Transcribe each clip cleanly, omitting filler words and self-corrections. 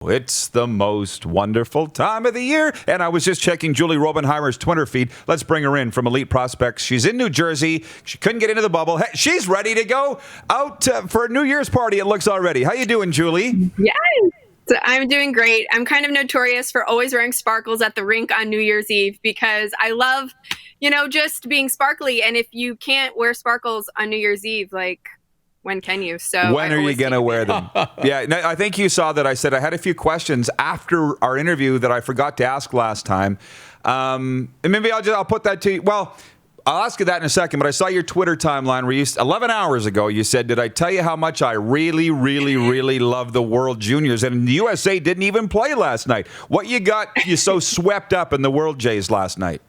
It's the most wonderful time of the year. And I was just checking Julie Robenhymer's Twitter feed. Let's bring her in from Elite Prospects. She's in New Jersey. She couldn't get into the bubble. Hey, she's ready to go out for a New Year's party, it looks already. How you doing, Julie? Yes, I'm doing great. I'm kind of notorious for always wearing sparkles at the rink on New Year's Eve because I love, just being sparkly. And if you can't wear sparkles on New Year's Eve, when can you? So when are you going to wear them? Yeah, I think you saw that I said I had a few questions after our interview that I forgot to ask last time. And maybe I'll put that to you. Well, I'll ask you that in a second, but I saw your Twitter timeline where 11 hours ago, you said, did I tell you how much I really, really, really love the World Juniors? And the USA didn't even play last night. What you got you so swept up in the World Jays last night?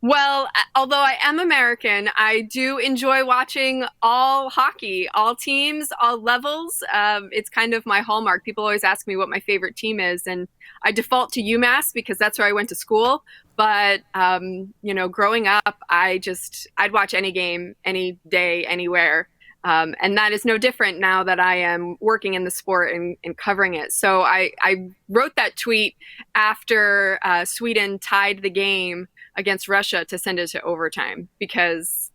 Well, although I am American, I do enjoy watching all hockey, all teams, all levels. It's kind of my hallmark. People always ask me what my favorite team is, and I default to UMass because that's where I went to school. But, growing up, I'd watch any game, any day, anywhere. And that is no different now that I am working in the sport and covering it. So I wrote that tweet after Sweden tied the game against Russia to send it to overtime because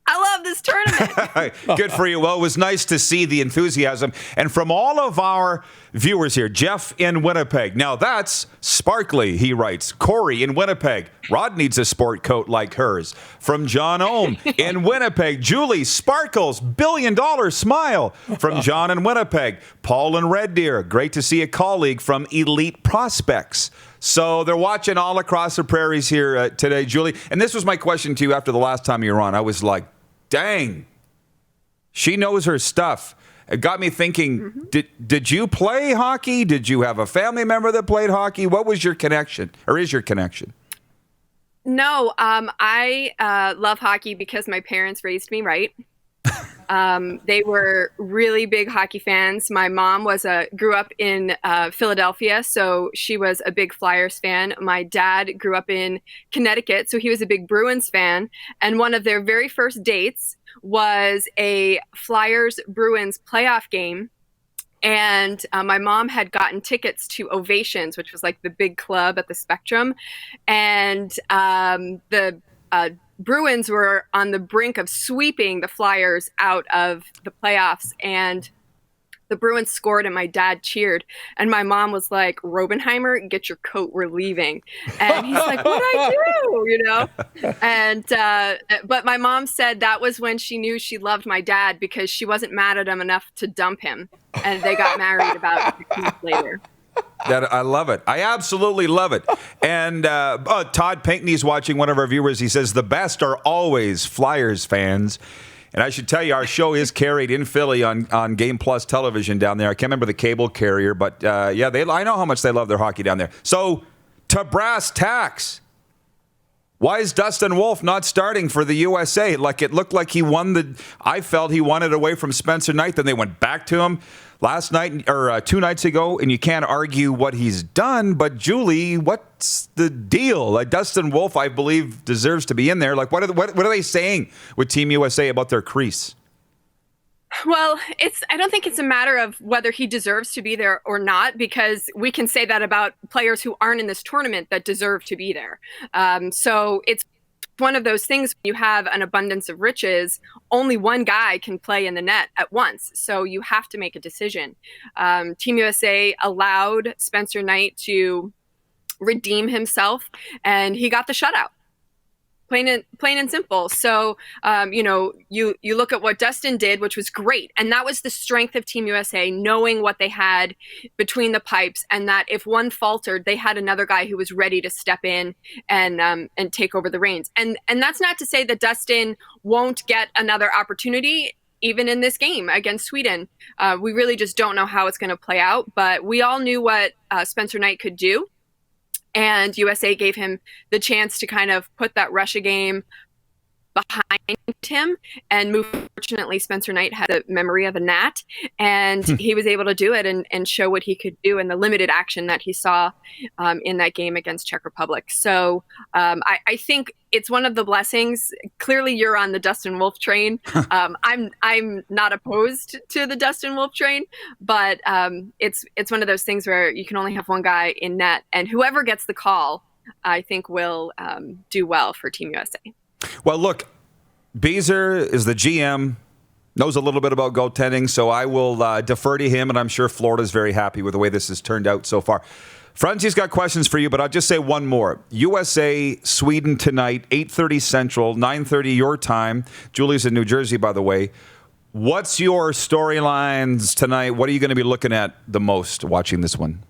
I love this tournament. Good for you. Well, it was nice to see the enthusiasm. And from all of our viewers here, Jeff in Winnipeg. Now that's sparkly, he writes. Corey in Winnipeg. Rod needs a sport coat like hers. From John Ohm in Winnipeg. Julie, sparkles, $1 billion smile. From John in Winnipeg. Paul in Red Deer. Great to see a colleague from Elite Prospects. So they're watching all across the prairies here today, Julie. And this was my question to you after the last time you were on. I was like, dang, she knows her stuff. It got me thinking, did you play hockey? Did you have a family member that played hockey? What was your connection, or is your connection? No, I love hockey because my parents raised me right. They were really big hockey fans. My mom grew up in Philadelphia, so she was a big Flyers fan. My dad grew up in Connecticut, so he was a big Bruins fan. And one of their very first dates was a Flyers-Bruins playoff game. And my mom had gotten tickets to Ovations, which was like the big club at the Spectrum. And the Bruins were on the brink of sweeping the Flyers out of the playoffs, and the Bruins scored and my dad cheered, and my mom was like, Robenhymer, get your coat, we're leaving. And he's like, what'd I do? And but my mom said that was when she knew she loved my dad because she wasn't mad at him enough to dump him, and they got married about 6 months later. I love it. I absolutely love it. And Todd Pinkney's watching, one of our viewers. He says, the best are always Flyers fans. And I should tell you, our show is carried in Philly on Game Plus television down there. I can't remember the cable carrier, but I know how much they love their hockey down there. So, to brass tacks, why is Dustin Wolf not starting for the USA? It looked like I felt he won it away from Spencer Knight. Then they went back to him last night or 2 nights ago, and you can't argue what he's done. But Julie, what's the deal? Dustin Wolf, I believe, deserves to be in there. What are they saying with Team USA about their crease? Well, I don't think it's a matter of whether he deserves to be there or not, because we can say that about players who aren't in this tournament that deserve to be there. So it's one of those things. When you have an abundance of riches, only one guy can play in the net at once. So you have to make a decision. Team USA allowed Spencer Knight to redeem himself, and he got the shutout. Plain and simple. So, you look at what Dustin did, which was great. And that was the strength of Team USA, knowing what they had between the pipes, and that if one faltered, they had another guy who was ready to step in and take over the reins. And that's not to say that Dustin won't get another opportunity, even in this game against Sweden. We really just don't know how it's going to play out. But we all knew what Spencer Knight could do. And USA gave him the chance to kind of put that Russia game behind him and move. Fortunately, Spencer Knight had the memory of a gnat, and he was able to do it and show what he could do in the limited action that he saw in that game against Czech Republic. So I think it's one of the blessings. Clearly, you're on the Dustin Wolf train. I'm not opposed to the Dustin Wolf train, but it's one of those things where you can only have one guy in net, and whoever gets the call, I think, will do well for Team USA. Well, look, Beezer is the GM, knows a little bit about goaltending, so I will defer to him, and I'm sure Florida's very happy with the way this has turned out so far. Frenzy's got questions for you, but I'll just say one more. USA, Sweden tonight, 8:30 Central, 9:30 your time. Julie's in New Jersey, by the way. What's your storylines tonight? What are you going to be looking at the most watching this one?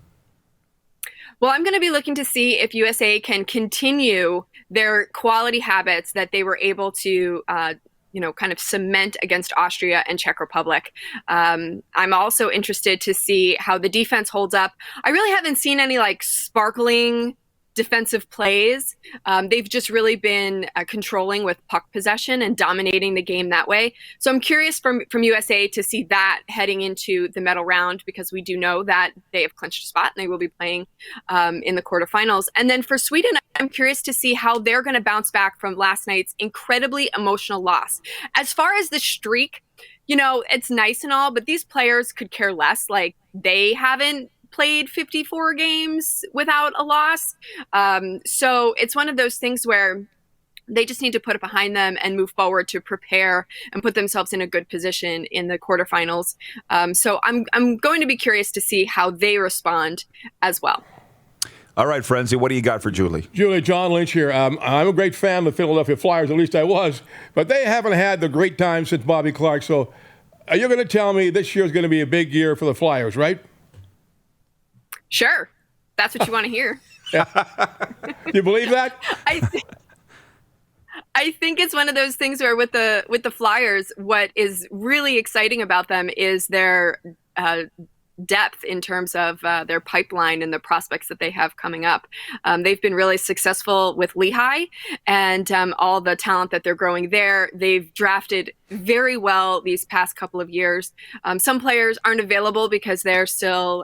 Well, I'm going to be looking to see if USA can continue their quality habits that they were able to, kind of cement against Austria and Czech Republic. I'm also interested to see how the defense holds up. I really haven't seen any sparkling defensive plays. They've just really been controlling with puck possession and dominating the game that way. So I'm curious from USA to see that heading into the medal round, because we do know that they have clinched a spot and they will be playing in the quarterfinals. And then for Sweden, I'm curious to see how they're going to bounce back from last night's incredibly emotional loss. As far as the streak, it's nice and all, but these players could care less. They haven't played 54 games without a loss. So it's one of those things where they just need to put it behind them and move forward to prepare and put themselves in a good position in the quarterfinals. So I'm going to be curious to see how they respond as well. All right, Frenzy, what do you got for Julie? Julie, John Lynch here. I'm a great fan of the Philadelphia Flyers, at least I was, but they haven't had the great time since Bobby Clark. So you're going to tell me this year is going to be a big year for the Flyers, right? Sure. That's what you want to hear. You believe that? I think it's one of those things where with the Flyers, what is really exciting about them is their depth in terms of their pipeline and the prospects that they have coming up. They've been really successful with Lehigh and all the talent that they're growing there. They've drafted very well these past couple of years. Some players aren't available because they're still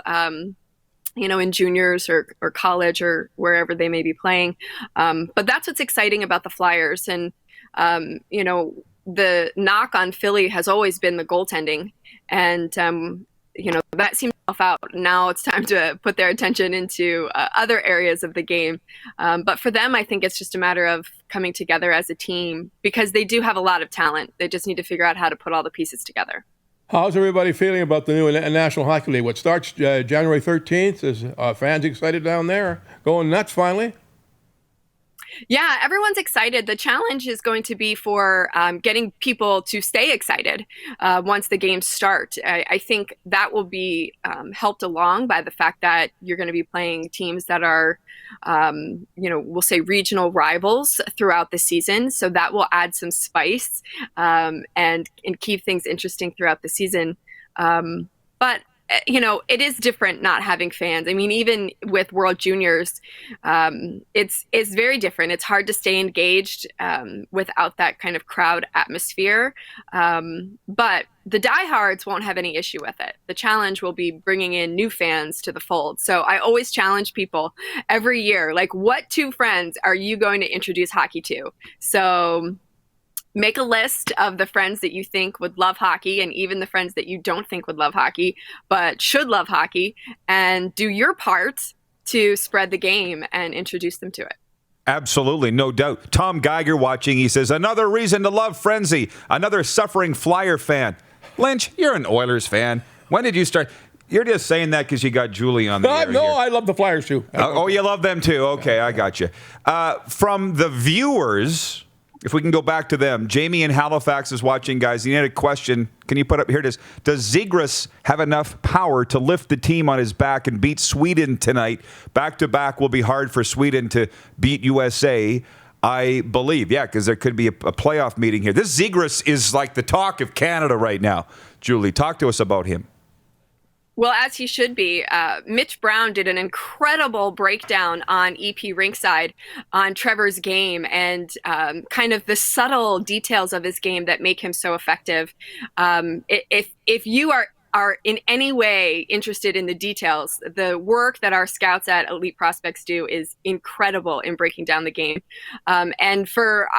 in juniors or college or wherever they may be playing. But that's what's exciting about the Flyers. And, the knock on Philly has always been the goaltending. And, that seems out. Now it's time to put their attention into other areas of the game. But for them, I think it's just a matter of coming together as a team, because they do have a lot of talent. They just need to figure out how to put all the pieces together. How's everybody feeling about the new National Hockey League? What starts January 13th? Is fans excited down there? Going nuts finally? Yeah, everyone's excited. The challenge is going to be for getting people to stay excited once the games start. I think that will be helped along by the fact that you're going to be playing teams that are, we'll say regional rivals throughout the season. So that will add some spice and keep things interesting throughout the season. But it is different not having fans. I mean, even with World Juniors, it's very different. It's hard to stay engaged without that kind of crowd atmosphere. But the diehards won't have any issue with it. The challenge will be bringing in new fans to the fold. So I always challenge people every year, what two friends are you going to introduce hockey to? So make a list of the friends that you think would love hockey, and even the friends that you don't think would love hockey, but should love hockey, and do your part to spread the game and introduce them to it. Absolutely, no doubt. Tom Geiger watching, he says, another reason to love Frenzy, another suffering Flyer fan. Lynch, you're an Oilers fan. When did you start? You're just saying that because you got Julie on the air. No, here. I love the Flyers too. Oh, you love them too? Okay, I got you. From the viewers, if we can go back to them, Jamie in Halifax is watching, guys. You had a question. Can you put up, here it is. Does Zegras have enough power to lift the team on his back and beat Sweden tonight? Back-to-back will be hard for Sweden to beat USA, I believe. Yeah, because there could be a playoff meeting here. This Zegras is like the talk of Canada right now. Julie, talk to us about him. Well, as he should be. Mitch Brown did an incredible breakdown on EP Rinkside on Trevor's game and kind of the subtle details of his game that make him so effective. If you are in any way interested in the details, the work that our scouts at Elite Prospects do is incredible in breaking down the game. And for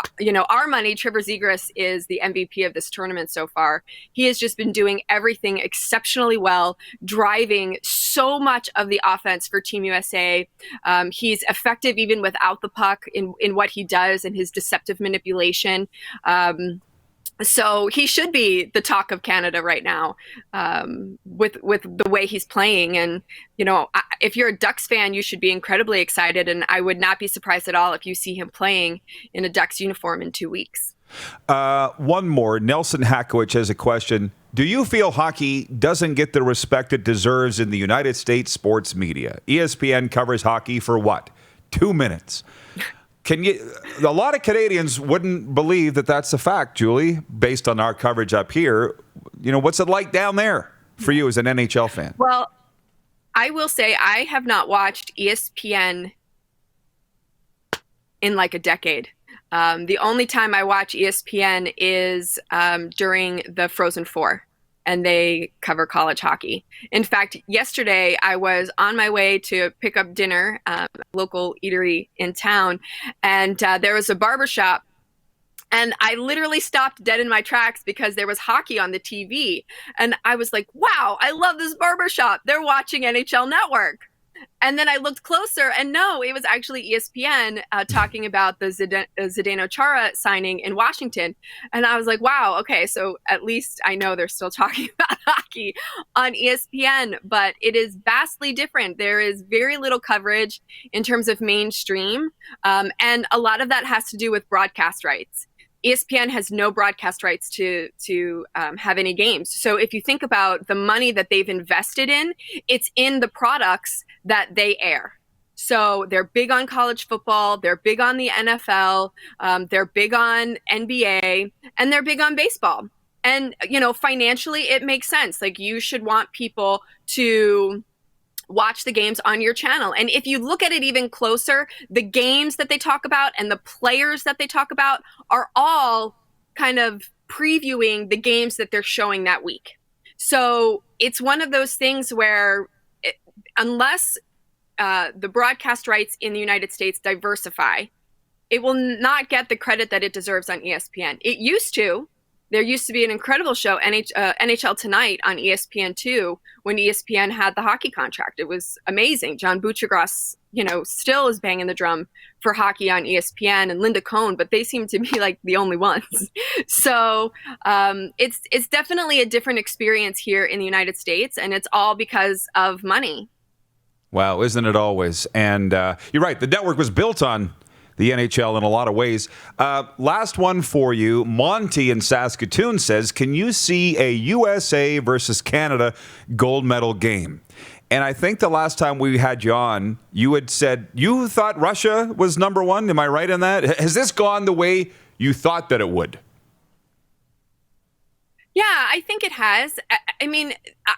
our money, Trevor Zegras is the MVP of this tournament so far. He has just been doing everything exceptionally well, driving so much of the offense for Team USA. He's effective even without the puck in what he does and his deceptive manipulation. So he should be the talk of Canada right now, with the way he's playing. And, if you're a Ducks fan, you should be incredibly excited. And I would not be surprised at all if you see him playing in a Ducks uniform in 2 weeks. One more. Nelson Hackowicz has a question. Do you feel hockey doesn't get the respect it deserves in the United States sports media? ESPN covers hockey for what? 2 minutes. A lot of Canadians wouldn't believe that that's a fact, Julie, based on our coverage up here. What's it like down there for you as an NHL fan? Well, I will say I have not watched ESPN in like a decade. The only time I watch ESPN is during the Frozen Four, and they cover college hockey. In fact, yesterday I was on my way to pick up dinner at a local eatery in town, and there was a barbershop, and I literally stopped dead in my tracks because there was hockey on the TV. And I was like, wow, I love this barbershop. They're watching NHL Network. And then I looked closer, and no, it was actually ESPN talking about the Zdeno Chara signing in Washington. And I was like, wow, okay, so at least I know they're still talking about hockey on ESPN, but it is vastly different. There is very little coverage in terms of mainstream, and a lot of that has to do with broadcast rights. ESPN has no broadcast rights to have any games. So if you think about the money that they've invested in, it's in the products that they air. So they're big on college football, they're big on the NFL, they're big on NBA, and they're big on baseball. And, financially, it makes sense. Like, you should want people to watch the games on your channel. And if you look at it even closer, the games that they talk about and the players that they talk about are all kind of previewing the games that they're showing that week. So it's one of those things where unless the broadcast rights in the United States diversify, it will not get the credit that it deserves on ESPN. It used to. There used to be an incredible show, NHL Tonight, on ESPN2 when ESPN had the hockey contract. It was amazing. John Buccigross, still is banging the drum for hockey on ESPN, and Linda Cohn, but they seem to be like the only ones. So it's definitely a different experience here in the United States, and it's all because of money. Wow, isn't it always? And you're right. The network was built on the NHL in a lot of ways. Last one for you. Monty in Saskatoon says, can you see a USA versus Canada gold medal game? And I think the last time we had you on, you had said you thought Russia was number one. Am I right in that? Has this gone the way you thought that it would? Yeah, I think it has. I mean,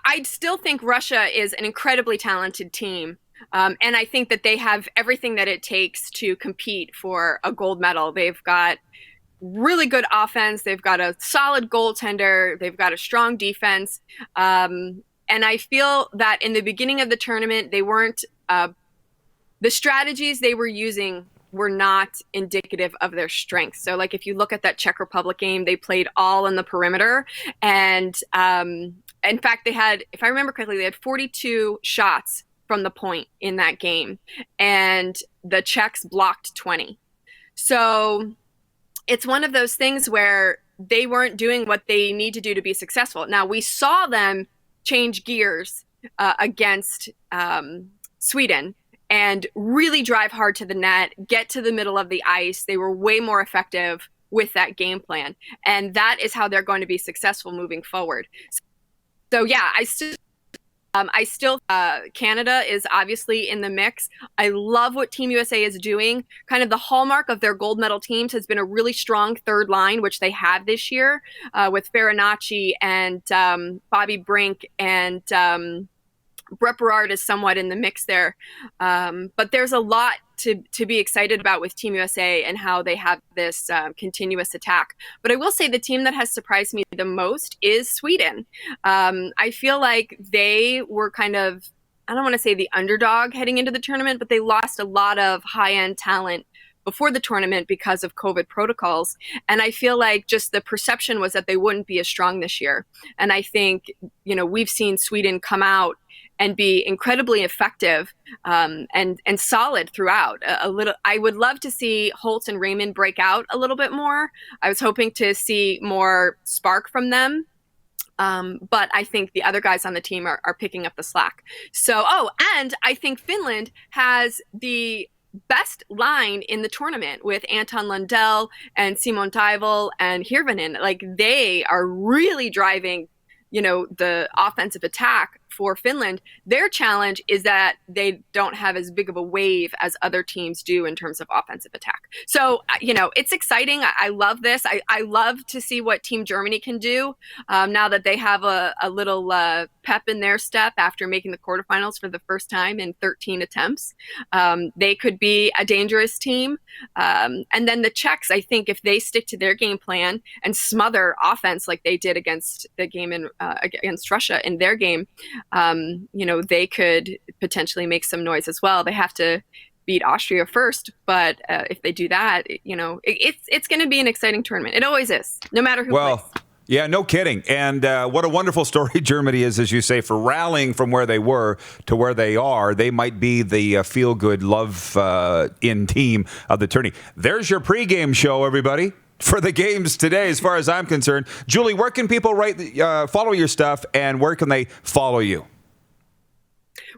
I still think Russia is an incredibly talented team. And I think that they have everything that it takes to compete for a gold medal. They've got really good offense. They've got a solid goaltender. They've got a strong defense. And I feel that in the beginning of the tournament, they weren't the strategies they were using were not indicative of their strengths. So like if you look at that Czech Republic game, they played all in the perimeter. And in fact, they had, if I remember correctly, they had 42 shots from the point in that game, and the Czechs blocked 20. So it's one of those things where they weren't doing what they need to do to be successful. Now, we saw them change gears against Sweden and really drive hard to the net, get to the middle of the ice. They were way more effective with that game plan, and that is how they're going to be successful moving forward. So yeah, I still Canada is obviously in the mix. I love what Team USA is doing. Kind of the hallmark of their gold medal teams has been a really strong third line, which they have this year with Farinacci and Bobby Brink and Brett Berard is somewhat in the mix there. But there's a lot to be excited about with Team USA and how they have this continuous attack. But I will say the team that has surprised me the most is Sweden. I feel like they were kind of, I don't want to say the underdog heading into the tournament, but they lost a lot of high-end talent before the tournament because of COVID protocols. And I feel like just the perception was that they wouldn't be as strong this year. And I think, we've seen Sweden come out and be incredibly effective and solid throughout. I would love to see Holtz and Raymond break out a little bit more. I was hoping to see more spark from them. But I think the other guys on the team are picking up the slack. So, and I think Finland has the best line in the tournament with Anton Lundell and Simon Taival and Hirvonen. Like, they are really driving, the offensive attack for Finland. Their challenge is that they don't have as big of a wave as other teams do in terms of offensive attack. So, it's exciting. I love this. I love to see what Team Germany can do now that they have a little pep in their step after making the quarterfinals for the first time in 13 attempts. They could be a dangerous team. And then the Czechs, I think if they stick to their game plan and smother offense like they did against the game against Russia in their game, they could potentially make some noise as well. They have to beat Austria first, but if they do that, it's going to be an exciting tournament. It always is, no matter who plays. Yeah, no kidding. And what a wonderful story Germany is, as you say, for rallying from where they were to where they are. They might be the feel-good, love-in team of the tourney. There's your pregame show, everybody, for the games today, as far as I'm concerned. Julie, where can people follow your stuff, and where can they follow you?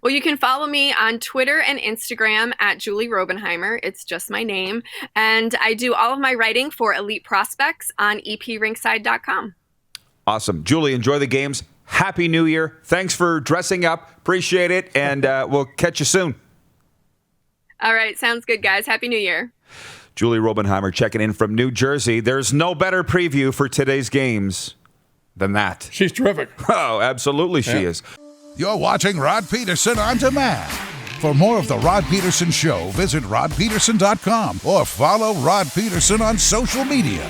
Well, you can follow me on Twitter and Instagram at Julie Robenhymer. It's just my name. And I do all of my writing for Elite Prospects on eprinkside.com. Awesome. Julie, enjoy the games. Happy New Year. Thanks for dressing up. Appreciate it. And we'll catch you soon. All right. Sounds good, guys. Happy New Year. Julie Robenhymer checking in from New Jersey. There's no better preview for today's games than that. She's terrific. Oh, absolutely she is. You're watching Rod Pedersen On Demand. For more of The Rod Pedersen Show, visit rodpedersen.com or follow Rod Pedersen on social media.